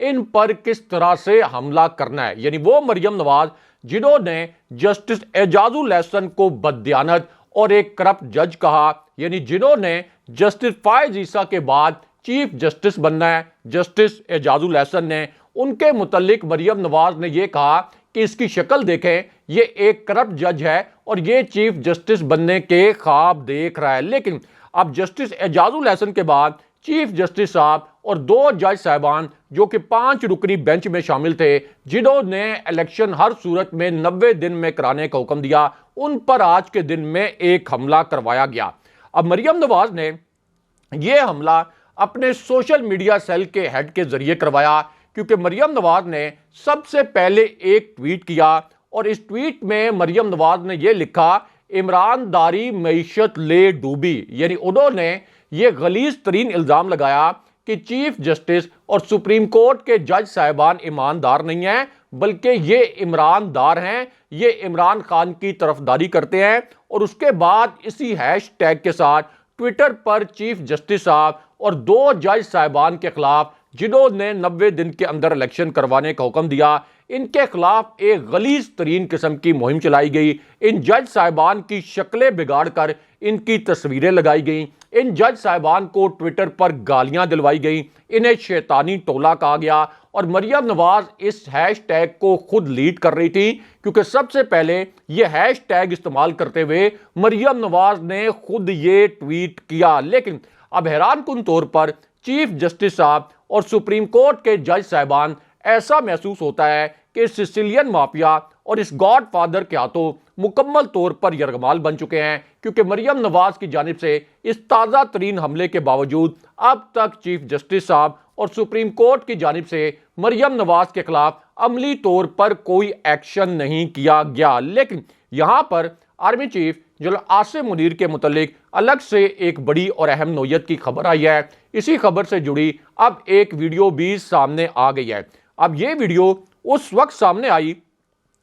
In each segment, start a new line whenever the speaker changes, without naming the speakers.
ان پر کس طرح سے حملہ کرنا ہے، یعنی وہ مریم نواز جنہوں نے جسٹس اعجاز الاحسن کو بددیانت اور ایک کرپٹ جج کہا، یعنی جنہوں نے جسٹس فائز عیسیٰ کے بعد چیف جسٹس بننا ہے جسٹس اعجاز الاحسن نے، ان کے متعلق مریم نواز نے یہ کہا کہ اس کی شکل دیکھیں، یہ ایک کرپٹ جج ہے اور یہ چیف جسٹس بننے کے خواب دیکھ رہا ہے۔ لیکن اب جسٹس اعجاز الاحسن کے بعد چیف جسٹس صاحب اور 2 جج صاحبان جو کہ 5 رکنی بینچ میں شامل تھے، جنہوں نے الیکشن ہر صورت میں 90 دن میں کرانے کا حکم دیا، ان پر آج کے دن میں ایک حملہ کروایا گیا۔ اب مریم نواز نے یہ حملہ اپنے سوشل میڈیا سیل کے ہیڈ کے ذریعے کروایا، کیونکہ مریم نواز نے سب سے پہلے ایک ٹویٹ کیا اور اس ٹویٹ میں مریم نواز نے یہ لکھا، عمران داری معیشت لے ڈوبی، یعنی انہوں نے یہ غلیظ ترین الزام لگایا کہ چیف جسٹس اور سپریم کورٹ کے جج صاحبان ایماندار نہیں ہیں، بلکہ یہ عمران دار ہیں، یہ عمران خان کی طرفداری کرتے ہیں، اور اس کے بعد اسی ہیش ٹیگ کے ساتھ ٹویٹر پر چیف جسٹس صاحب اور 2 جج صاحبان کے خلاف جنہوں نے 90 دن کے اندر الیکشن کروانے کا حکم دیا، ان کے خلاف ایک غلیظ ترین قسم کی مہم چلائی گئی۔ ان جج صاحبان کی شکلیں بگاڑ کر ان کی تصویریں لگائی گئیں، ان جج صاحبان کو ٹویٹر پر گالیاں دلوائی گئیں، انہیں شیطانی ٹولہ کہا گیا، اور مریم نواز اس ہیش ٹیگ کو خود لیڈ کر رہی تھی، کیونکہ سب سے پہلے یہ ہیش ٹیگ استعمال کرتے ہوئے مریم نواز نے خود یہ ٹویٹ کیا۔ لیکن اب حیران کن طور پر چیف جسٹس صاحب اور سپریم کورٹ کے جج صاحبان ایسا محسوس ہوتا ہے کہ سسیلین مافیا اور اس گاڈ فادر کے ہاتھوں مکمل طور پر یرغمال بن چکے ہیں، کیونکہ مریم نواز کی جانب سے اس تازہ ترین حملے کے باوجود اب تک چیف جسٹس صاحب اور سپریم کورٹ کی جانب سے مریم نواز کے خلاف عملی طور پر کوئی ایکشن نہیں کیا گیا۔ لیکن یہاں پر army chief general Asim Munir کے متعلق الگ سے ایک بڑی اور اہم نوعیت کی خبر آئی ہے۔ اسی خبر سے جڑی اب ایک ویڈیو بھی سامنے آ گئی ہے۔ اب یہ ویڈیو اس وقت سامنے آئی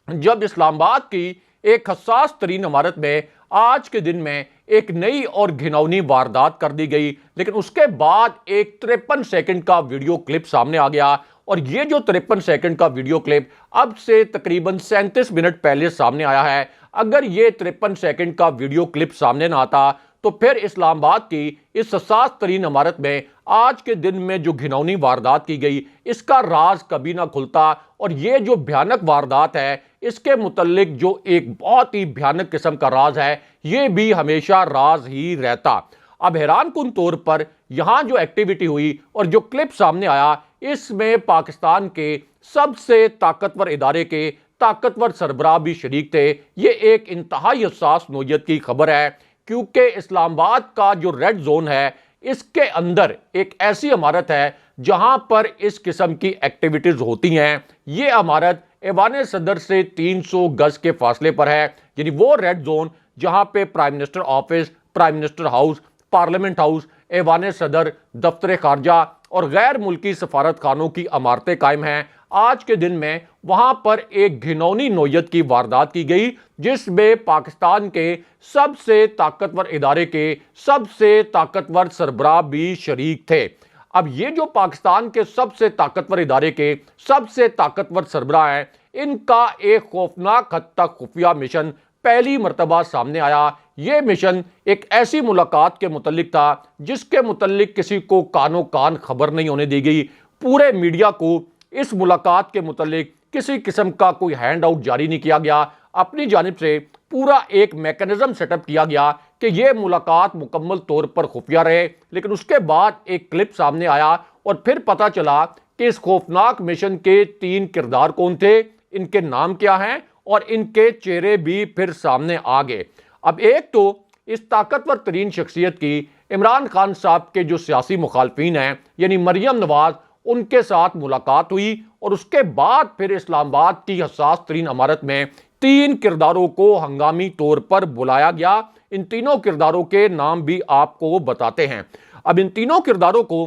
جب اسلام آباد کی ایک حساس ترین عمارت میں آج کے دن میں ایک نئی اور گھناؤنی واردات کر دی گئی، لیکن اس کے بعد ایک 53 سیکنڈ کا ویڈیو کلپ سامنے آ گیا، اور یہ جو 53 سیکنڈ کا ویڈیو کلپ اب سے تقریباً 37 منٹ پہلے سامنے آیا ہے، اگر یہ 53 سیکنڈ کا ویڈیو کلپ سامنے نہ آتا تو پھر اسلام آباد کی اس حساس ترین عمارت میں آج کے دن میں جو گھناؤنی واردات کی گئی، اس کا راز کبھی نہ کھلتا، اور یہ جو بھیانک واردات ہے اس کے متعلق جو ایک بہت ہی بھیانک قسم کا راز ہے، یہ بھی ہمیشہ راز ہی رہتا۔ اب حیران کن طور پر یہاں جو ایکٹیویٹی ہوئی اور جو کلپ سامنے آیا، اس میں پاکستان کے سب سے طاقتور ادارے کے طاقتور سربراہ بھی شریک تھے۔ یہ ایک انتہائی حساس نوعیت کی خبر ہے، کیونکہ اسلام آباد کا جو ریڈ زون ہے اس کے اندر ایک ایسی عمارت ہے جہاں پر اس قسم کی ایکٹیویٹیز ہوتی ہیں۔ یہ عمارت ایوان صدر سے 300 گز کے فاصلے پر ہے، یعنی وہ ریڈ زون جہاں پہ prime minister office, prime minister house, parliament house, ایوان صدر، دفتر خارجہ اور غیر ملکی سفارت خانوں کی عمارتیں قائم ہیں۔ آج کے دن میں وہاں پر ایک گھناؤنی نوعیت کی واردات کی گئی، جس میں پاکستان کے سب سے طاقتور ادارے کے سب سے طاقتور سربراہ بھی شریک تھے۔ اب یہ جو پاکستان کے سب سے طاقتور ادارے کے سب سے طاقتور سربراہ ہیں، ان کا ایک خوفناک حد تک خفیہ مشن پہلی مرتبہ سامنے آیا۔ یہ مشن ایک ایسی ملاقات کے متعلق تھا جس کے متعلق کسی کو کانوں کان خبر نہیں ہونے دی گئی۔ پورے میڈیا کو اس ملاقات کے متعلق کسی قسم کا کوئی ہینڈ آؤٹ جاری نہیں کیا گیا۔ اپنی جانب سے پورا ایک میکانزم سیٹ اپ کیا گیا کہ یہ ملاقات مکمل طور پر خفیہ رہے، لیکن اس کے بعد ایک کلپ سامنے آیا اور پھر پتہ چلا کہ اس خوفناک مشن کے 3 کردار کون تھے، ان کے نام کیا ہیں، اور ان کے چہرے بھی پھر سامنے آ گئے۔ اب ایک تو اس طاقتور ترین شخصیت کی عمران خان صاحب کے جو سیاسی مخالفین ہیں، یعنی مریم نواز، ان کے ساتھ ملاقات ہوئی، اور اس کے بعد پھر اسلام آباد کی حساس ترین عمارت میں 3 کرداروں کو ہنگامی طور پر بلایا گیا۔ ان تینوں کرداروں کے نام بھی آپ کو بتاتے ہیں۔ اب ان تینوں کرداروں کو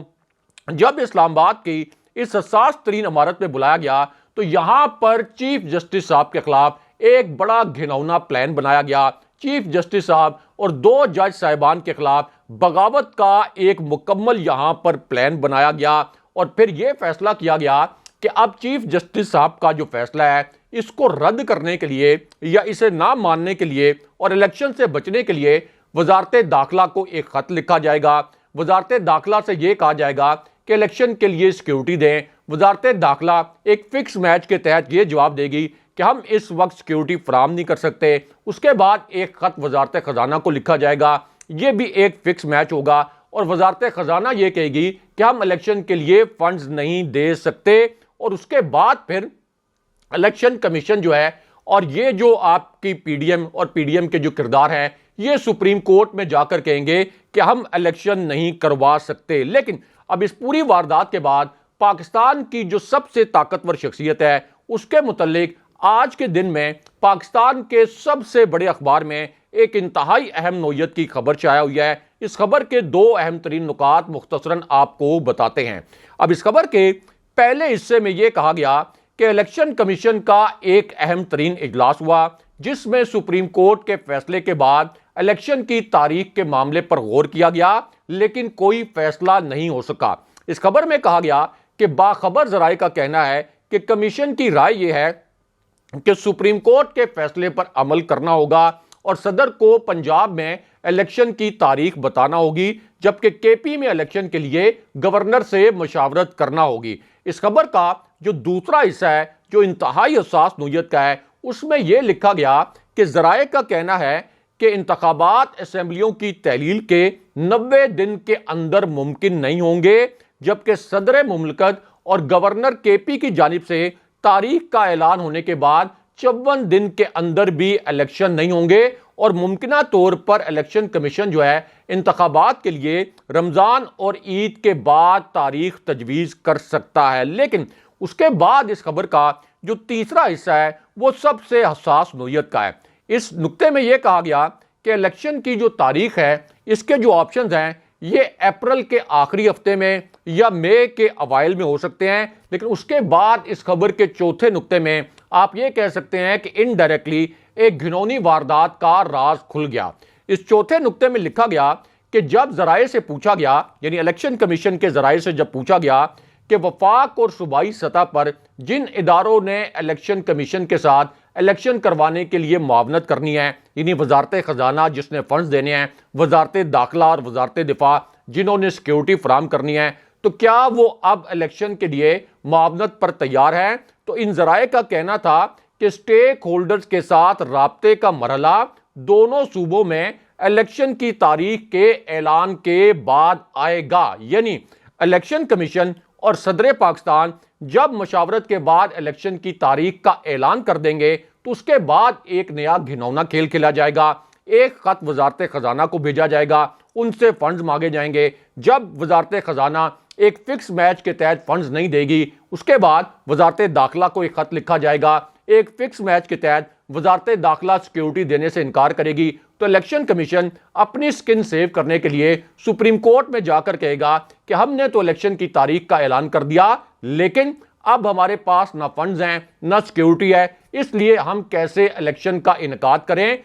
جب اسلام آباد کی اس حساس ترین عمارت میں بلایا گیا تو یہاں پر چیف جسٹس صاحب کے خلاف ایک بڑا گھناؤنا پلان بنایا گیا۔ چیف جسٹس صاحب اور 2 جج صاحبان کے خلاف بغاوت کا ایک مکمل یہاں پر پلان بنایا گیا، اور پھر یہ فیصلہ کیا گیا کہ اب چیف جسٹس صاحب کا جو فیصلہ ہے اس کو رد کرنے کے لیے یا اسے نہ ماننے کے لیے اور الیکشن سے بچنے کے لیے وزارت داخلہ کو ایک خط لکھا جائے گا. وزارت داخلہ سے یہ کہا جائے گا کہ الیکشن کے لیے سیکیورٹی دیں. وزارت داخلہ ایک فکس میچ کے تحت یہ جواب دے گی کہ ہم اس وقت سیکیورٹی فراہم نہیں کر سکتے. اس کے بعد ایک خط وزارت خزانہ کو لکھا جائے گا, یہ بھی ایک فکس میچ ہوگا, اور وزارت خزانہ یہ کہے گی کہ ہم الیکشن کے لیے فنڈز نہیں دے سکتے. اور اس کے بعد پھر الیکشن کمیشن جو ہے اور یہ جو آپ کی پی ڈی ایم اور پی ڈی ایم کے جو کردار ہیں یہ سپریم کورٹ میں جا کر کہیں گے کہ ہم الیکشن نہیں کروا سکتے. لیکن اب اس پوری واردات کے بعد پاکستان کی جو سب سے طاقتور شخصیت ہے اس کے متعلق آج کے دن میں پاکستان کے سب سے بڑے اخبار میں ایک انتہائی اہم نوعیت کی خبر شائع ہوئی ہے. اس خبر کے دو اہم ترین نکات مختصراً آپ کو بتاتے ہیں. اب اس خبر کے پہلے حصے میں یہ کہا گیا کہ الیکشن کمیشن کا ایک اہم ترین اجلاس ہوا جس میں سپریم کورٹ کے فیصلے کے بعد الیکشن کی تاریخ کے معاملے پر غور کیا گیا لیکن کوئی فیصلہ نہیں ہو سکا. اس خبر میں کہا گیا کہ باخبر ذرائع کا کہنا ہے کہ کمیشن کی رائے یہ ہے کہ سپریم کورٹ کے فیصلے پر عمل کرنا ہوگا اور صدر کو پنجاب میں الیکشن کی تاریخ بتانا ہوگی جبکہ کے پی میں الیکشن کے لیے گورنر سے مشاورت کرنا ہوگی. اس خبر کا جو دوسرا حصہ ہے جو انتہائی حساس نوعیت کا ہے اس میں یہ لکھا گیا کہ ذرائع کا کہنا ہے کہ انتخابات اسمبلیوں کی تحلیل کے 90 دن کے اندر ممکن نہیں ہوں گے جبکہ صدر مملکت اور گورنر کے پی کی جانب سے تاریخ کا اعلان ہونے کے بعد 54 دن کے اندر بھی الیکشن نہیں ہوں گے اور ممکنہ طور پر الیکشن کمیشن جو ہے انتخابات کے لیے رمضان اور عید کے بعد تاریخ تجویز کر سکتا ہے. لیکن اس کے بعد اس خبر کا جو تیسرا حصہ ہے وہ سب سے حساس نوعیت کا ہے. اس نقطے میں یہ کہا گیا کہ الیکشن کی جو تاریخ ہے اس کے جو آپشنز ہیں یہ اپریل کے آخری ہفتے میں یا مئی کے اوائل میں ہو سکتے ہیں. لیکن اس کے بعد اس خبر کے چوتھے نقطے میں آپ یہ کہہ سکتے ہیں کہ انڈائریکٹلی ایک گھنونی واردات کا راز کھل گیا. اس چوتھے نقطے میں لکھا گیا کہ جب ذرائع سے پوچھا گیا یعنی الیکشن کمیشن کے ذرائع سے جب پوچھا گیا کہ وفاق اور صوبائی سطح پر جن اداروں نے الیکشن کمیشن کے ساتھ الیکشن کروانے کے لیے معاونت کرنی ہے یعنی وزارت خزانہ جس نے فنڈز دینے ہیں, وزارت داخلہ اور وزارت دفاع جنہوں نے سیکیورٹی فراہم کرنی ہے, تو کیا وہ اب الیکشن کے لیے معاونت پر تیار ہیں؟ تو ان ذرائع کا کہنا تھا کہ سٹیک ہولڈرز کے ساتھ رابطے کا مرحلہ دونوں صوبوں میں الیکشن کی تاریخ کے اعلان کے بعد آئے گا. یعنی الیکشن کمیشن اور صدر پاکستان جب مشاورت کے بعد الیکشن کی تاریخ کا اعلان کر دیں گے تو اس کے بعد ایک نیا گھنونا کھیل کھیلا جائے گا. ایک خط وزارت خزانہ کو بھیجا جائے گا, ان سے فنڈز مانگے جائیں گے. جب وزارت خزانہ ایک فکس میچ کے تحت فنڈز نہیں دے گی اس کے بعد وزارت داخلہ کو ایک خط لکھا جائے گا, ایک فکس میچ کے تحت وزارت داخلہ سیکیورٹی دینے سے انکار کرے گی تو الیکشن کمیشن اپنی سکن سیو کرنے کے لیے سپریم کورٹ میں جا کر کہے گا کہ ہم نے تو الیکشن کی تاریخ کا اعلان کر دیا لیکن اب ہمارے پاس نہ فنڈز ہیں نہ سیکیورٹی ہے, اس لیے ہم کیسے الیکشن کا انعقاد کریں.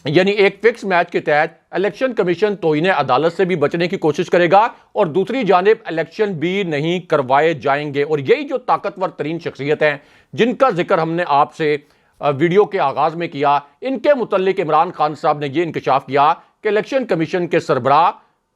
یعنی ایک فکس میچ کے تحت الیکشن کمیشن توہین عدالت سے بھی بچنے کی کوشش کرے گا اور دوسری جانب الیکشن بھی نہیں کروائے جائیں گے. اور یہی جو طاقتور ترین شخصیت ہیں جن کا ذکر ہم نے آپ سے ویڈیو کے آغاز میں کیا, ان کے متعلق عمران خان صاحب نے یہ انکشاف کیا کہ الیکشن کمیشن کے سربراہ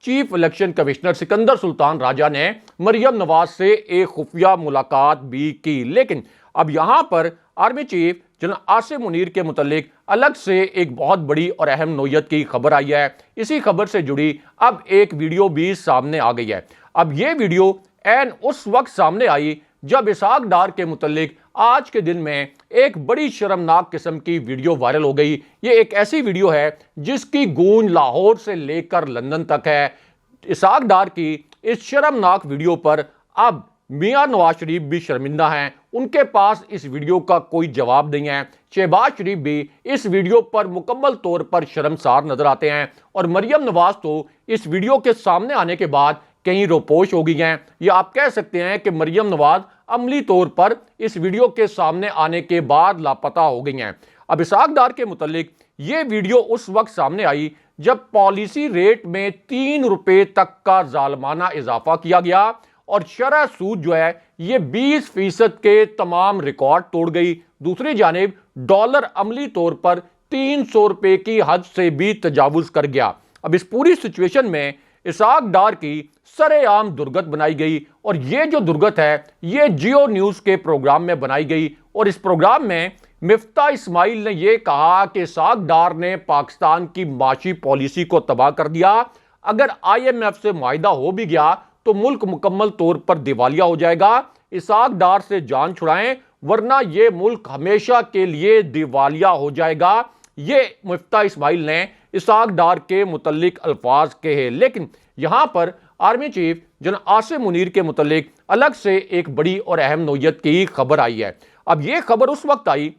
چیف الیکشن کمشنر سکندر سلطان راجہ نے مریم نواز سے ایک خفیہ ملاقات بھی کی. لیکن اب یہاں پر army chief general Asim Munir کے متعلق الگ سے ایک بہت بڑی اور اہم نوعیت کی خبر آئی ہے. اسی خبر سے جڑی اب ایک ویڈیو بھی سامنے آ گئی ہے. اب یہ ویڈیو عین اس وقت سامنے آئی جب اسحاق ڈار کے متعلق آج کے دن میں ایک بڑی شرمناک قسم کی ویڈیو وائرل ہو گئی. یہ ایک ایسی ویڈیو ہے جس کی گونج لاہور سے لے کر لندن تک ہے. اسحاق ڈار کی اس شرمناک ویڈیو پر اب میاں نواز شریف بھی شرمندہ ہیں, ان کے پاس اس ویڈیو کا کوئی جواب نہیں ہے. شہباز شریف بھی اس ویڈیو پر مکمل طور پر شرمسار نظر آتے ہیں اور مریم نواز تو اس ویڈیو کے سامنے آنے کے بعد کہیں روپوش ہو گئی ہیں, یا آپ کہہ سکتے ہیں کہ مریم نواز عملی طور پر اس ویڈیو کے سامنے آنے کے بعد لاپتہ ہو گئی ہیں. اب اسحاق ڈار کے متعلق یہ ویڈیو اس وقت سامنے آئی جب پالیسی ریٹ میں 3 روپے تک کا ظالمانہ اضافہ کیا گیا اور شرح سود جو ہے یہ 20% کے تمام ریکارڈ توڑ گئی۔ دوسری جانب ڈالر عملی طور پر 300 روپے کی حد سے بھی تجاوز کر گیا۔ اب اس پوری سچویشن میں اسحاق ڈار کی سرے عام درگت بنائی گئی، اور یہ جو درگت ہے یہ جیو نیوز کے پروگرام میں بنائی گئی، اور اس پروگرام میں مفتاح اسماعیل نے یہ کہا کہ اسحاق ڈار نے پاکستان کی معاشی پالیسی کو تباہ کر دیا۔ اگر IMF سے معاہدہ ہو بھی گیا تو ملک مکمل طور پر دیوالیہ ہو جائے گا۔ اسحاق ڈار سے جان چھڑائیں ورنہ یہ ملک ہمیشہ کے لیے دیوالیہ ہو جائے گا۔ یہ مفتاح اسماعیل نے اسحاق ڈار کے متعلق الفاظ کہے، لیکن یہاں پر army chief general Asim Munir کے متعلق الگ سے ایک بڑی اور اہم نوعیت کی خبر آئی ہے۔ اب یہ خبر اس وقت آئی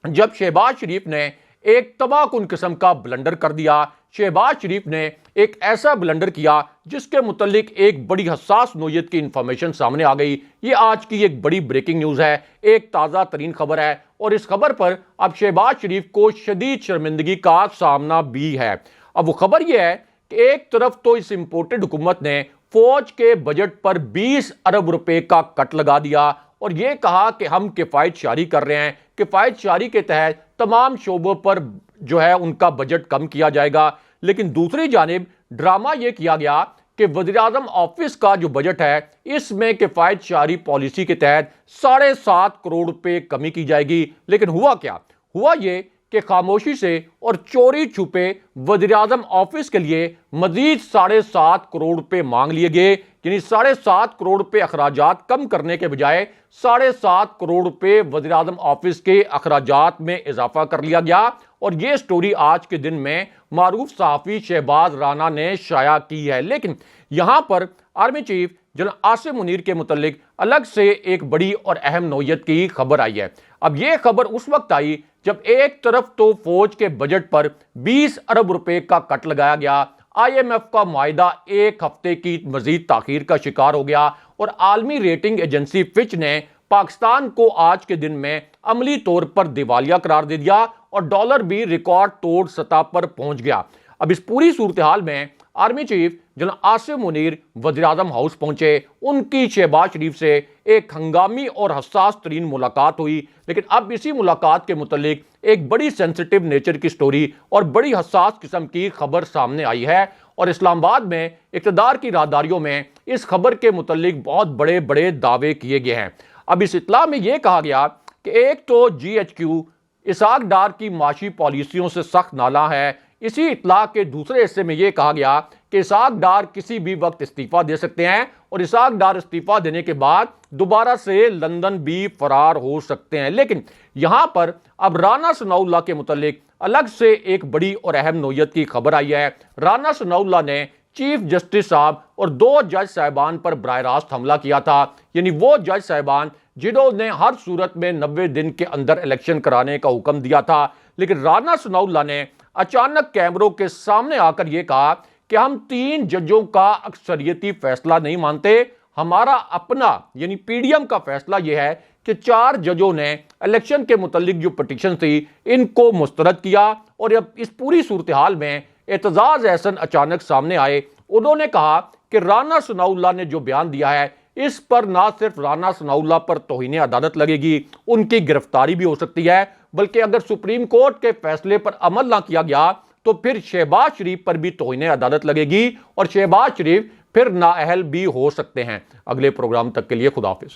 جب شہباز شریف نے ایک تباہ کن قسم کا بلنڈر کر دیا۔ شہباز شریف نے ایک ایسا بلنڈر کیا جس کے متعلق ایک بڑی حساس نوعیت کی انفارمیشن سامنے آ گئی۔ یہ آج کی ایک بڑی بریکنگ نیوز ہے، ایک تازہ ترین خبر ہے، اور اس خبر پر اب شہباز شریف کو شدید شرمندگی کا سامنا بھی ہے۔ اب وہ خبر یہ ہے کہ ایک طرف تو اس امپورٹڈ حکومت نے فوج کے بجٹ پر 20 ارب روپے کا کٹ لگا دیا اور یہ کہا کہ ہم کفایت شعاری کر رہے ہیں، کفایت شعاری کے تحت تمام شعبوں پر جو ہے ان کا بجٹ کم کیا جائے گا۔ لیکن دوسری جانب ڈرامہ یہ کیا گیا کہ وزیراعظم آفس کا جو بجٹ ہے اس میں کفایت شعاری پالیسی کے تحت 7.5 کروڑ روپے کمی کی جائے گی۔ لیکن ہوا کیا؟ ہوا یہ کہ خاموشی سے اور چوری چھپے وزیراعظم آفس کے لیے مزید 7.5 کروڑ روپے مانگ لیے گئے، یعنی 7.5 کروڑ روپے اخراجات کم کرنے کے بجائے 7.5 کروڑ روپے وزیراعظم آفس کے اخراجات میں اضافہ کر لیا گیا۔ اور یہ سٹوری آج کے دن میں معروف صحافی شہباز رانا نے شائع کی ہے۔ لیکن یہاں پر army chief general Asim Munir کے متعلق الگ سے ایک بڑی اور اہم نوعیت کی خبر آئی ہے۔ اب یہ خبر اس وقت آئی جب ایک طرف تو فوج کے بجٹ پر 20 ارب روپے کا کٹ لگایا گیا، IMF کا معاہدہ ایک ہفتے کی مزید تاخیر کا شکار ہو گیا، اور عالمی ریٹنگ ایجنسی فچ نے پاکستان کو آج کے دن میں عملی طور پر دیوالیہ قرار دے دیا، اور ڈالر بھی ریکارڈ توڑ سطح پر پہنچ گیا۔ اب اس پوری صورتحال میں army chief general Asim Munir وزیراعظم ہاؤس پہنچے، ان کی شہباز شریف سے ایک ہنگامی اور حساس ترین ملاقات ہوئی۔ لیکن اب اسی ملاقات کے متعلق ایک بڑی سینسٹیو نیچر کی سٹوری اور بڑی حساس قسم کی خبر سامنے آئی ہے، اور اسلام آباد میں اقتدار کی راہداریوں میں اس خبر کے متعلق بہت بڑے بڑے دعوے کیے گئے ہیں۔ اب اس اطلاع میں یہ کہا گیا کہ ایک تو GHQ اسحاق ڈار کی معاشی پالیسیوں سے سخت نالاں ہے۔ اسی اطلاع کے دوسرے حصے میں یہ کہا گیا کہ اسحاق ڈار کسی بھی وقت استعفیٰ دے سکتے ہیں، اور اسحاق ڈار استعفیٰ دینے کے بعد دوبارہ سے لندن بھی فرار ہو سکتے ہیں۔ لیکن یہاں پر اب رانا ثناء اللہ کے متعلق الگ سے ایک بڑی اور اہم نوعیت کی خبر آئی ہے۔ رانا ثناء اللہ نے چیف جسٹس صاحب اور 2 جج صاحبان پر براہ راست حملہ کیا تھا، یعنی وہ جج صاحبان جنہوں نے ہر صورت میں 90 دن کے اندر الیکشن کرانے کا حکم دیا تھا۔ لیکن رانا ثناء اللہ نے اچانک کیمروں کے سامنے آ کر یہ کہا کہ ہم 3 ججوں کا اکثریتی فیصلہ نہیں مانتے، ہمارا اپنا یعنی PDM کا فیصلہ یہ ہے کہ 4 ججوں نے الیکشن کے متعلق جو پٹیشن تھی ان کو مسترد کیا۔ اور اب اس پوری صورتحال میں اعتزاز احسن اچانک سامنے آئے، انہوں نے کہا کہ رانا ثناء اللہ نے جو بیان دیا ہے اس پر نہ صرف رانا ثناء اللہ پر توہین عدالت لگے گی، ان کی گرفتاری بھی ہو سکتی ہے، بلکہ اگر سپریم کورٹ کے فیصلے پر عمل نہ کیا گیا تو پھر شہباز شریف پر بھی توہین عدالت لگے گی، اور شہباز شریف پھر نااہل بھی ہو سکتے ہیں۔ اگلے پروگرام تک کے لیے خدا حافظ۔